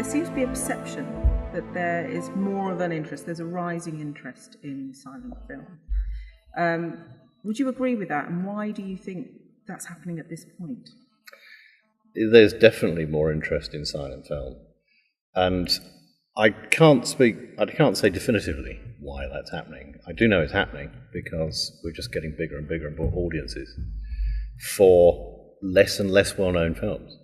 there seems to be a perception that there is more of an interest, there's a rising interest in silent film. Would you agree with that, and why do you think that's happening at this point? There's definitely more interest in silent film, and I can't say definitively why that's happening. I do know it's happening because we're just getting bigger and bigger and more audiences for less and less well-known films.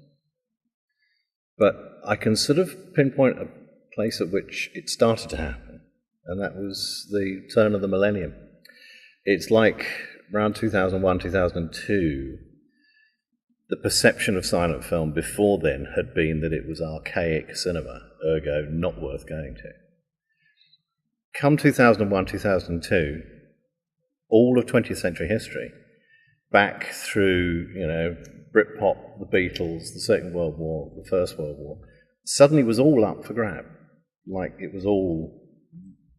But I can sort of pinpoint a place at which it started to happen, and that was the turn of the millennium. It's like around 2001, 2002, the perception of silent film before then had been that it was archaic cinema, ergo not worth going to. Come 2001, 2002, all of 20th century history, back through, Britpop, the Beatles, the Second World War, the First World War, suddenly was all up for grab. Like it was all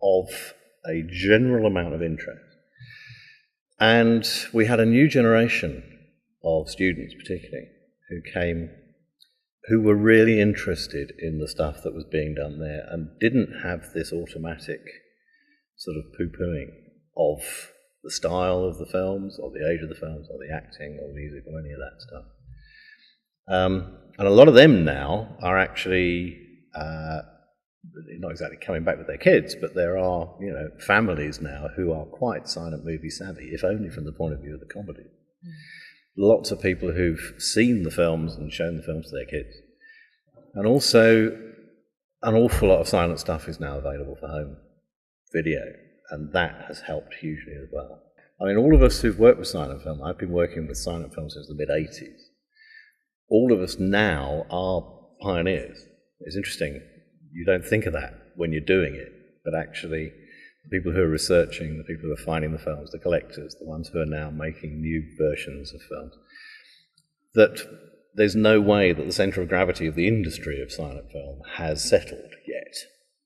of a general amount of interest. And we had a new generation of students particularly who were really interested in the stuff that was being done there and didn't have this automatic sort of poo-pooing of the style of the films or the age of the films or the acting or music or any of that stuff. And a lot of them now are actually not exactly coming back with their kids, but there are families now who are quite silent movie savvy, if only from the point of view of the comedy. Lots of people who've seen the films and shown the films to their kids. And also, an awful lot of silent stuff is now available for home video, and that has helped hugely as well. I mean, all of us who've worked with silent film, I've been working with silent film since the mid-'80s. All of us now are pioneers. It's interesting, you don't think of that when you're doing it, but actually the people who are researching, the people who are finding the films, the collectors, the ones who are now making new versions of films, that there's no way that the centre of gravity of the industry of silent film has settled yet,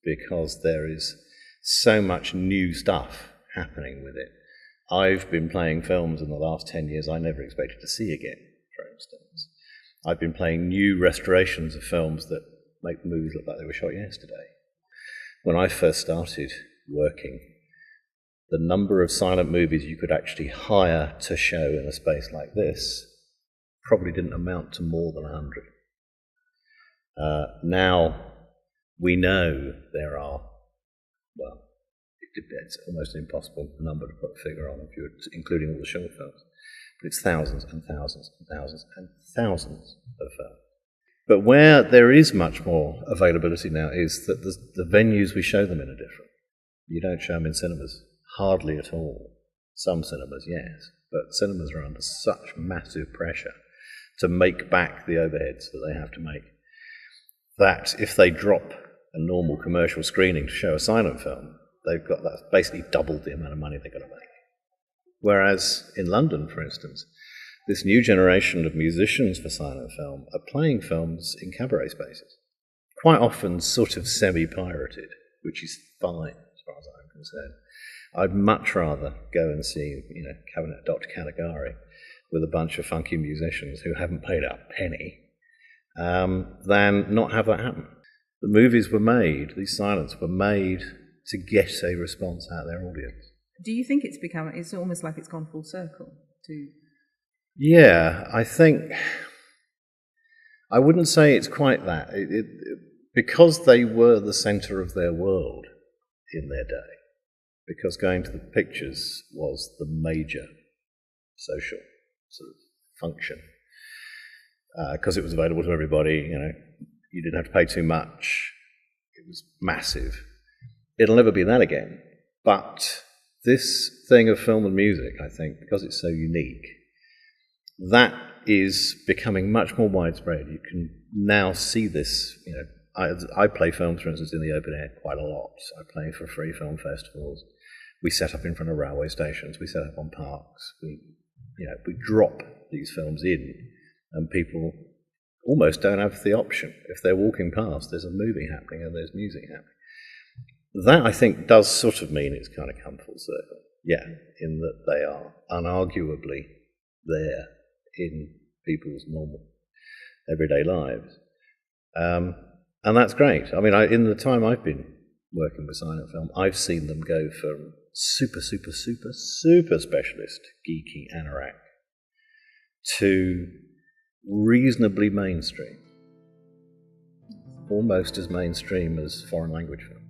because there is so much new stuff happening with it. I've been playing films in the last 10 years I never expected to see again, for instance. I've been playing new restorations of films that make the movies look like they were shot yesterday. When I first started working, the number of silent movies you could actually hire to show in a space like this probably didn't amount to more than 100. Now we know there are, well, it's almost an impossible number to put a figure on if you're including all the short films, but it's thousands and thousands and thousands and thousands of films. But where there is much more availability now is that the venues we show them in are different. You don't show them in cinemas, hardly at all. Some cinemas, yes, but cinemas are under such massive pressure to make back the overheads that they have to make, that if they drop a normal commercial screening to show a silent film, that's basically doubled the amount of money they've got to make. Whereas in London, for instance, this new generation of musicians for silent film are playing films in cabaret spaces, quite often sort of semi-pirated, which is fine as far as I'm concerned. I'd much rather go and see, Cabinet Dr. Caligari with a bunch of funky musicians who haven't paid a penny, than not have that happen. The movies were made, these silents were made to get a response out of their audience. Do you think it's almost like it's gone full circle to... Yeah, I wouldn't say it's quite that. Because they were the centre of their world in their day, because going to the pictures was the major social sort of function, because it was available to everybody, you didn't have to pay too much, it was massive. It'll never be that again, but this thing of film and music, I think, because it's so unique, that is becoming much more widespread. You can now see this, I play films, for instance, in the open air quite a lot. I play for free film festivals. We set up in front of railway stations. We set up on parks. We drop these films in, and people almost don't have the option. If they're walking past, there's a movie happening and there's music happening. That, I think, does sort of mean it's kind of come full circle. Yeah, in that they are unarguably there in people's normal everyday lives. And that's great. I mean, in the time I've been working with silent film, I've seen them go from super specialist, geeky anorak to reasonably mainstream. Almost as mainstream as foreign language film.